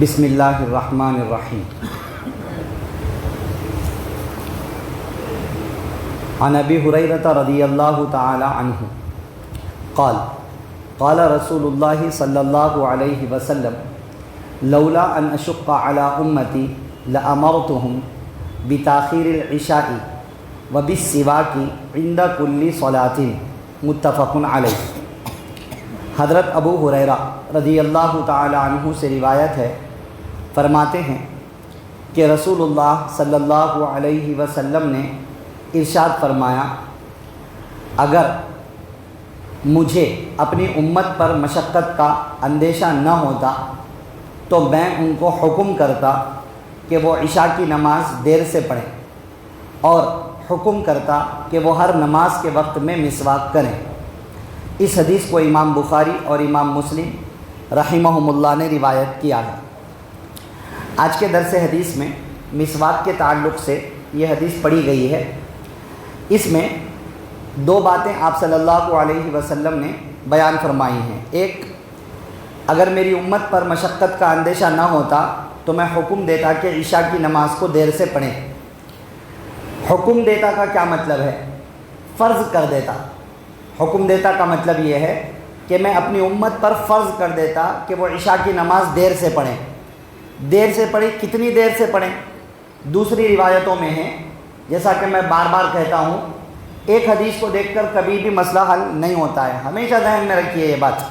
بسم اللہ الرحمن الرحیم۔ عن ابی ہریرہ رضی اللہ تعالی عنہ قال قال رسول اللہ صلی اللہ علیہ وسلم لولا ان اشق علی امتی لامرتهم بتاخیر العشاء وبالسواک عند کل صلاۃ، متفق علیہ۔ حضرت ابو ہریرہ رضی اللہ تعالی عنہ سے روایت ہے، فرماتے ہیں کہ رسول اللہ صلی اللہ علیہ وسلم نے ارشاد فرمایا، اگر مجھے اپنی امت پر مشقت کا اندیشہ نہ ہوتا تو میں ان کو حکم کرتا کہ وہ عشاء کی نماز دیر سے پڑھیں، اور حکم کرتا کہ وہ ہر نماز کے وقت میں مسواک کریں۔ اس حدیث کو امام بخاری اور امام مسلم رحمہم اللہ نے روایت کیا ہے۔ آج کے درس حدیث میں مسواک کے تعلق سے یہ حدیث پڑھی گئی ہے۔ اس میں دو باتیں آپ صلی اللہ علیہ وسلم نے بیان فرمائی ہیں۔ ایک، اگر میری امت پر مشقت کا اندیشہ نہ ہوتا تو میں حکم دیتا کہ عشاء کی نماز کو دیر سے پڑھیں۔ حکم دیتا کا کیا مطلب ہے؟ فرض کر دیتا۔ حکم دیتا کا مطلب یہ ہے کہ میں اپنی امت پر فرض کر دیتا کہ وہ عشاء کی نماز دیر سے پڑھیں۔ دیر سے پڑھیں، کتنی دیر سے پڑھیں؟ دوسری روایتوں میں ہے، جیسا کہ میں بار بار کہتا ہوں، ایک حدیث کو دیکھ کر کبھی بھی مسئلہ حل نہیں ہوتا ہے۔ ہمیشہ ذہن میں رکھیے یہ بات،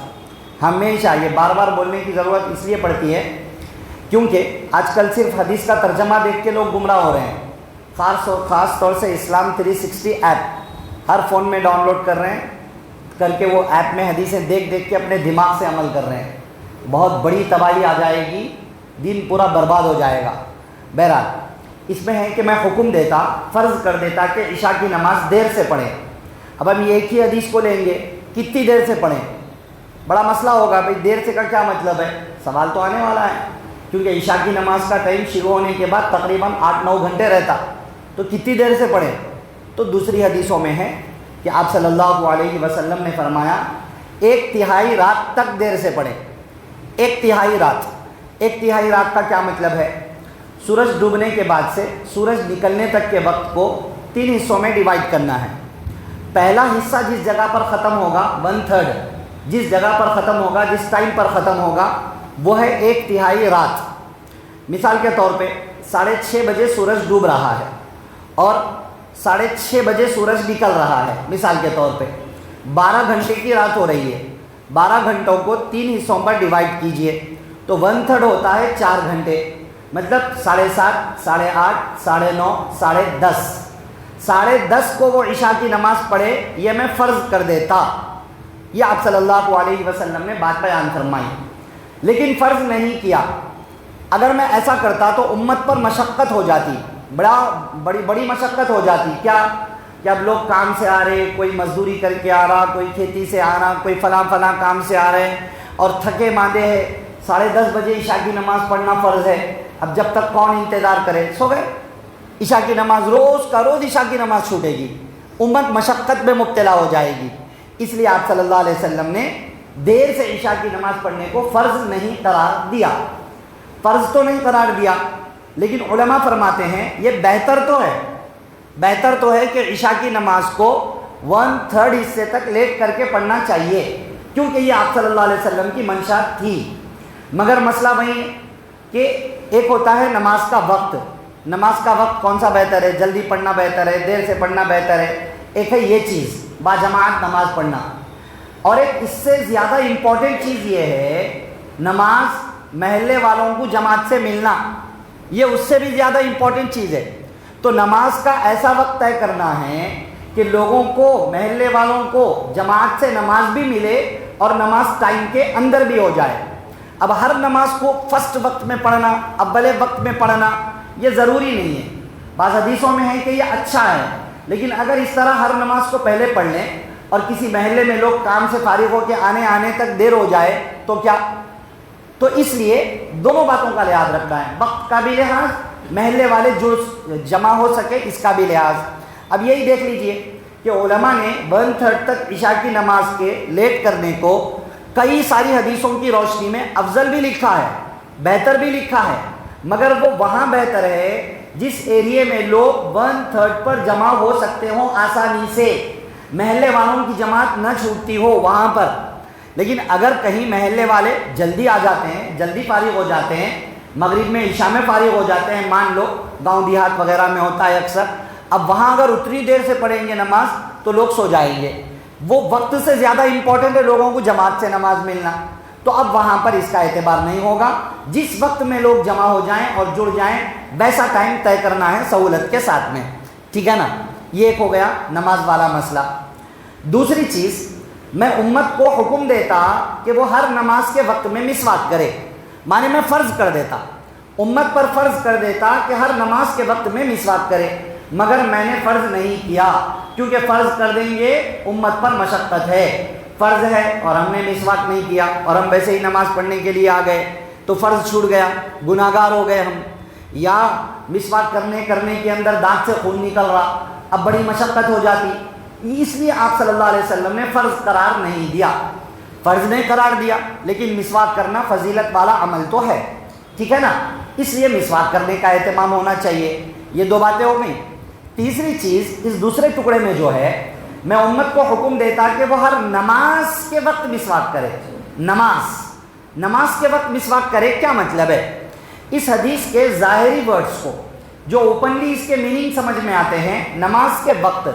ہمیشہ یہ بار بار بولنے کی ضرورت اس لیے پڑتی ہے کیونکہ آج کل صرف حدیث کا ترجمہ دیکھ کے لوگ گمراہ ہو رہے ہیں۔ خاص طور سے اسلام 360 ایپ ہر فون میں ڈاؤن لوڈ کر رہے ہیں، کر کے وہ ایپ میں حدیثیں دیکھ دیکھ کے اپنے دماغ سے عمل کر رہے ہیں۔ بہت بڑی تباہی آ جائے گی، دین پورا برباد ہو جائے گا۔ بہرحال اس میں ہے کہ میں حکم دیتا، فرض کر دیتا کہ عشاء کی نماز دیر سے پڑھیں۔ اب ہم ایک ہی حدیث کو لیں گے، کتنی دیر سے پڑھیں؟ بڑا مسئلہ ہوگا، بھئی دیر سے کا کیا مطلب ہے؟ سوال تو آنے والا ہے، کیونکہ عشاء کی نماز کا ٹائم شروع ہونے کے بعد تقریباً 8-9 گھنٹے رہتا، تو کتنی دیر سے پڑھیں؟ تو دوسری حدیثوں میں ہے کہ آپ صلی اللہ علیہ وسلم نے فرمایا 1/3 رات تک دیر سے پڑھیں۔ 1/3 رات، 1/3 رات کا کیا مطلب ہے؟ سورج ڈوبنے کے بعد سے سورج نکلنے تک کے وقت کو 3 حصوں میں ڈیوائڈ کرنا ہے۔ پہلا حصہ جس جگہ پر ختم ہوگا، 1/3 جس جگہ پر ختم ہوگا، جس ٹائم پر ختم ہوگا، وہ ہے 1/3 رات۔ مثال کے طور پہ 6:30 بجے سورج ڈوب رہا ہے اور 6:30 بجے سورج نکل رہا ہے، مثال کے طور پہ 12 گھنٹے کی رات ہو رہی ہے۔ 12 گھنٹوں کو 3 حصوں پر ڈیوائڈ کیجئے تو 1/3 ہوتا ہے 4 گھنٹے، مطلب 7:30، 8:30، 9:30، 10:30۔ 10:30 کو وہ عشاء کی نماز پڑھے، یہ میں فرض کر دیتا۔ یہ آپ صلی اللہ علیہ وسلم نے بات بیان فرمائی، لیکن فرض نہیں کیا۔ اگر میں ایسا کرتا تو امت پر مشقت ہو جاتی، بڑی مشقت ہو جاتی۔ کیا کہ اب لوگ کام سے آ رہے، کوئی مزدوری کر کے آ رہا، کوئی کھیتی سے آ رہا، کوئی فلاں کام سے آ رہے ہیں اور تھکے ماندے ہیں۔ 10:30 بجے عشاء کی نماز پڑھنا فرض ہے، اب جب تک کون انتظار کرے، سو گئے۔ عشاء کی نماز روز کا روز عشاء کی نماز چھوٹے گی، امت مشقت میں مبتلا ہو جائے گی۔ اس لیے آپ صلی اللہ علیہ وسلم نے دیر سے عشاء کی نماز پڑھنے کو فرض نہیں قرار دیا۔ فرض تو نہیں قرار دیا، لیکن علماء فرماتے ہیں یہ بہتر تو ہے کہ عشاء کی نماز کو 1/3 حصے تک لیٹ کر کے پڑھنا چاہیے، کیونکہ یہ آپ صلی اللہ علیہ وسلم کی منشا تھی۔ مگر مسئلہ وہی ہے کہ ایک ہوتا ہے نماز کا وقت۔ نماز کا وقت کون سا بہتر ہے؟ جلدی پڑھنا بہتر ہے، دیر سے پڑھنا بہتر ہے؟ ایک ہے یہ چیز، باجماعت نماز پڑھنا، اور ایک اس سے زیادہ امپورٹنٹ چیز یہ ہے نماز محلے والوں کو جماعت سے ملنا، یہ اس سے بھی زیادہ امپورٹنٹ چیز ہے۔ تو نماز کا ایسا وقت طے کرنا ہے کہ لوگوں کو، محلے والوں کو جماعت سے نماز بھی ملے اور نماز ٹائم کے اندر بھی ہو جائے۔ اب ہر نماز کو فرسٹ وقت میں پڑھنا، اول وقت میں پڑھنا، یہ ضروری نہیں ہے۔ بعض حدیثوں میں ہے کہ یہ اچھا ہے، لیکن اگر اس طرح ہر نماز کو پہلے پڑھ لیں اور کسی محلے میں لوگ کام سے فارغ ہو کے آنے تک دیر ہو جائے تو کیا؟ تو اس لیے دونوں باتوں کا لحاظ رکھنا ہے، وقت کا بھی لحاظ، محلے والے جو جمع ہو سکے اس کا بھی لحاظ۔ اب یہی دیکھ لیجئے کہ علماء نے 1/3 تک عشاء کی نماز کے لیٹ کرنے کو کئی ساری حدیثوں کی روشنی میں افضل بھی لکھا ہے، بہتر بھی لکھا ہے، مگر وہ وہاں بہتر ہے جس ایریے میں لوگ 1/3 پر جمع ہو سکتے ہوں آسانی سے، محلے والوں کی جماعت نہ چھوٹتی ہو وہاں پر۔ لیکن اگر کہیں محلے والے جلدی آ جاتے ہیں، جلدی فارغ ہو جاتے ہیں، مغرب میں عشاء میں فارغ ہو جاتے ہیں، مان لو گاؤں دیہات وغیرہ میں ہوتا ہے اکثر، اب وہاں اگر اتنی دیر سے پڑھیں گے نماز تو لوگ سو جائیں گے، وہ وقت سے زیادہ امپورٹنٹ ہے لوگوں کو جماعت سے نماز ملنا، تو اب وہاں پر اس کا اعتبار نہیں ہوگا۔ جس وقت میں لوگ جمع ہو جائیں اور جڑ جائیں ویسا ٹائم طے کرنا ہے سہولت کے ساتھ میں، ٹھیک ہے نا۔ یہ ایک ہو گیا نماز والا مسئلہ۔ دوسری چیز، میں امت کو حکم دیتا کہ وہ ہر نماز کے وقت میں مسواک کرے، مانے میں فرض کر دیتا، امت پر فرض کر دیتا کہ ہر نماز کے وقت میں مسواک کرے، مگر میں نے فرض نہیں کیا، کیونکہ فرض کر دیں گے امت پر مشقت ہے، فرض ہے اور ہم نے مسواک نہیں کیا اور ہم ویسے ہی نماز پڑھنے کے لیے آ گئے تو فرض چھوٹ گیا، گناہگار ہو گئے ہم۔ یا مسواک کرنے کے اندر دانت سے خون نکل رہا، اب بڑی مشقت ہو جاتی، اس لیے آپ صلی اللہ علیہ وسلم نے فرض قرار نہیں دیا، فرض نہیں قرار دیا، لیکن مسواک کرنا فضیلت والا عمل تو ہے، ٹھیک ہے نا، اس لیے مسواک کرنے کا اہتمام ہونا چاہیے۔ یہ دو باتیں ہو گئیں۔ تیسری چیز، اس دوسرے ٹکڑے میں جو ہے، میں امت کو حکم دیتا کہ وہ ہر نماز کے وقت مسواک کرے۔ نماز کے وقت مسواک کرے کیا مطلب ہے؟ اس حدیث کے ظاہری ورڈز کو جو اوپنلی اس کے میننگ سمجھ میں آتے ہیں، نماز کے وقت،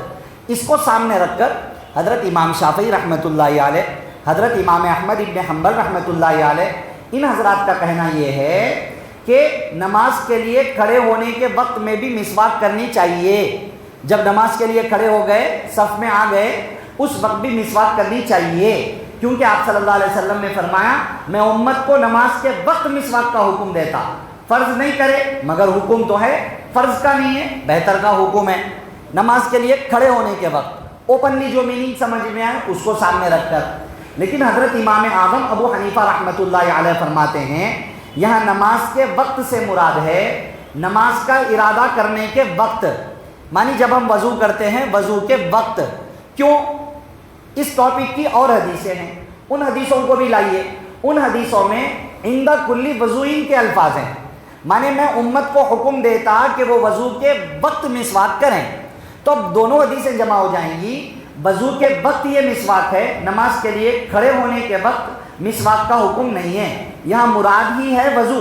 اس کو سامنے رکھ کر حضرت امام شافعی رحمۃ اللہ علیہ، حضرت امام احمد ابن حنبل رحمۃ اللہ علیہ، ان حضرات کا کہنا یہ ہے کہ نماز کے لیے کھڑے ہونے کے وقت میں بھی مسواک کرنی چاہیے۔ جب نماز کے لیے کھڑے ہو گئے، صف میں آ گئے، اس وقت بھی مسواک کرنی چاہیے، کیونکہ آپ صلی اللہ علیہ وسلم نے فرمایا میں امت کو نماز کے وقت مسواک کا حکم دیتا، فرض نہیں کرے مگر حکم تو ہے، فرض کا نہیں ہے، بہتر کا حکم ہے۔ نماز کے لیے کھڑے ہونے کے وقت اوپنلی جو میننگ سمجھ میں آئے اس کو سامنے رکھ کر، لیکن حضرت امام اعظم ابو حنیفہ رحمۃ اللہ علیہ فرماتے ہیں یہاں نماز کے وقت سے مراد ہے نماز کا ارادہ کرنے کے وقت، مانی جب ہم وضو کرتے ہیں وضو کے وقت۔ کیوں؟ اس ٹاپک کی اور حدیثیں ہیں، ان حدیثوں کو بھی لائیے، ان حدیثوں میں عند کل وضوئن کے الفاظ ہیں، مانے میں امت کو حکم دیتا کہ وہ وضو کے وقت مسواک کریں، تو اب دونوں حدیثیں جمع ہو جائیں گی، وضو کے وقت یہ مسواک ہے، نماز کے لیے کھڑے ہونے کے وقت مسواک کا حکم نہیں ہے، یہاں مراد ہی ہے وضو،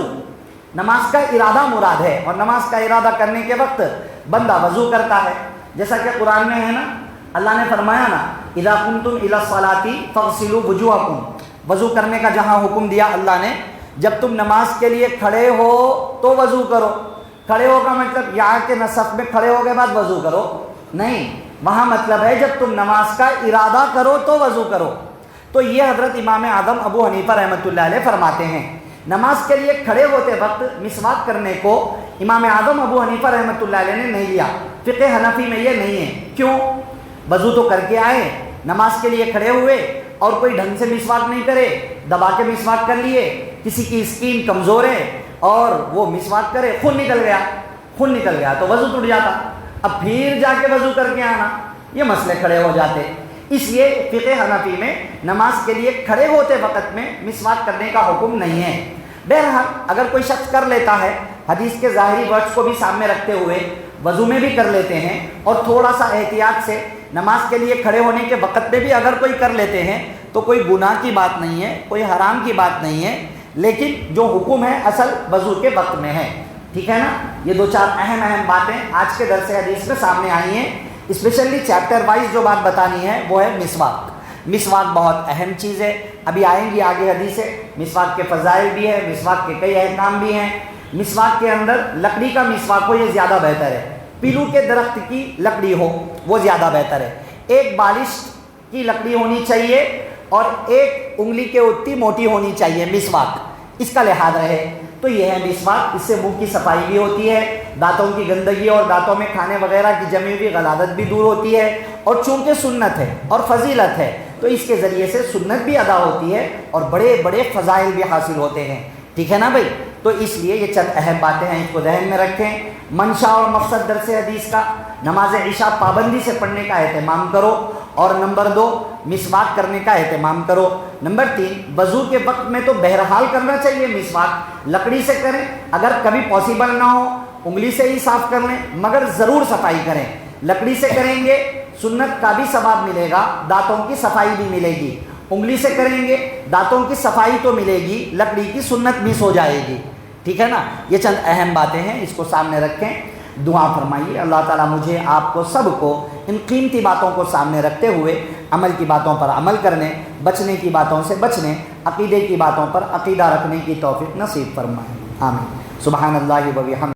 نماز کا ارادہ مراد ہے، اور نماز کا ارادہ کرنے کے وقت بندہ وضو کرتا ہے، جیسا کہ قرآن میں ہے نا، اللہ نے فرمایا نا اذا قمتم الی الصلاۃ فاغسلوا وجوہکم، وضو کرنے کا جہاں حکم دیا اللہ نے، جب تم نماز کے لیے کھڑے ہو تو وضو کرو، کھڑے ہو کا مطلب یہاں کے صف میں کھڑے ہو گئے بعد وضو کرو نہیں، وہاں مطلب ہے جب تم نماز کا ارادہ کرو تو وضو کرو۔ تو یہ حضرت امام اعظم ابو حنیفہ رحمۃ اللہ علیہ فرماتے ہیں نماز کے لیے کھڑے ہوتے وقت مسواک کرنے کو امام اعظم ابو حنیفہ رحمۃ اللہ علیہ نے نہیں لیا، فقہ حنفی میں یہ نہیں ہے۔ کیوں؟ وضو تو کر کے آئے، نماز کے لیے کھڑے ہوئے اور کوئی ڈھنگ سے مسواک نہیں کرے، دبا کے مسواک کر لیے، کسی کی اسکین کمزور ہے اور وہ مسواک کرے، خون نکل گیا تو وضو ٹوٹ جاتا، اب پھر جا کے وضو کر کے آنا، یہ مسئلے کھڑے ہو جاتے۔ اس لیے فقہ حنفی میں نماز کے لیے کھڑے ہوتے وقت میں مسواک کرنے کا حکم نہیں ہے۔ بہرحال اگر کوئی شخص کر لیتا ہے، حدیث کے ظاہری ورڈز کو بھی سامنے رکھتے ہوئے وضو میں بھی کر لیتے ہیں اور تھوڑا سا احتیاط سے نماز کے لیے کھڑے ہونے کے وقت میں بھی اگر کوئی کر لیتے ہیں تو کوئی گناہ کی بات نہیں ہے، کوئی حرام کی بات نہیں ہے، لیکن جو حکم ہے اصل وضو کے وقت میں ہے، ٹھیک ہے نا۔ یہ دو چار اہم باتیں آج کے درس حدیث میں سامنے آئی ہیں، اسپیشلی چیپٹر وائز جو بات بتانی ہے وہ ہے مسواک۔ مسواک بہت اہم چیز ہے، ابھی آئیں گی آگے حدیثیں، مسواک کے فضائل بھی ہے، مسواک کے کئی احکام بھی ہیں۔ مسواک کے اندر لکڑی کا مسواک ہو یہ زیادہ بہتر ہے، پیلو کے درخت کی لکڑی ہو وہ زیادہ بہتر ہے، ایک بالش کی لکڑی ہونی چاہیے اور ایک انگلی کے اتنی موٹی ہونی چاہیے مسواک، اس کا لحاظ رہے تو یہ ہے مسواک۔ اس سے منہ کی صفائی بھی ہوتی ہے، دانتوں کی گندگی اور دانتوں میں کھانے وغیرہ کی جمی ہوئی غلاظت بھی دور ہوتی ہے، اور چونکہ سنت ہے اور فضیلت ہے تو اس کے ذریعے سے سنت بھی ادا ہوتی ہے اور بڑے بڑے فضائل بھی حاصل ہوتے ہیں، ٹھیک ہے نا بھائی۔ تو اس لیے یہ چند اہم باتیں ہیں، اس کو ذہن میں رکھیں۔ منشا اور مقصد درس حدیث کا، نماز عشاء پابندی سے پڑھنے کا اہتمام کرو، اور نمبر 2 مسواک کرنے کا اہتمام کرو۔ نمبر 3 وضو کے وقت میں تو بہرحال کرنا چاہیے مسواک، لکڑی سے کریں، اگر کبھی پاسبل نہ ہو انگلی سے ہی صاف کر لیں، مگر ضرور صفائی کریں۔ لکڑی سے کریں گے سنت کا بھی ثواب ملے گا، دانتوں کی صفائی بھی ملے گی۔ انگلی سے کریں گے دانتوں کی صفائی تو ملے گی، لکڑی کی سنت مس ہو جائے گی، ٹھیک ہے نا۔ یہ چند اہم باتیں ہیں، اس کو سامنے رکھیں، دعا فرمائیے اللہ تعالیٰ مجھے آپ کو سب کو ان قیمتی باتوں کو سامنے رکھتے ہوئے عمل کی باتوں پر عمل کرنے، بچنے کی باتوں سے بچنے، عقیدے کی باتوں پر عقیدہ رکھنے کی توفیق نصیب فرمائے، آمین۔ سبحان اللہ و بحمدہ۔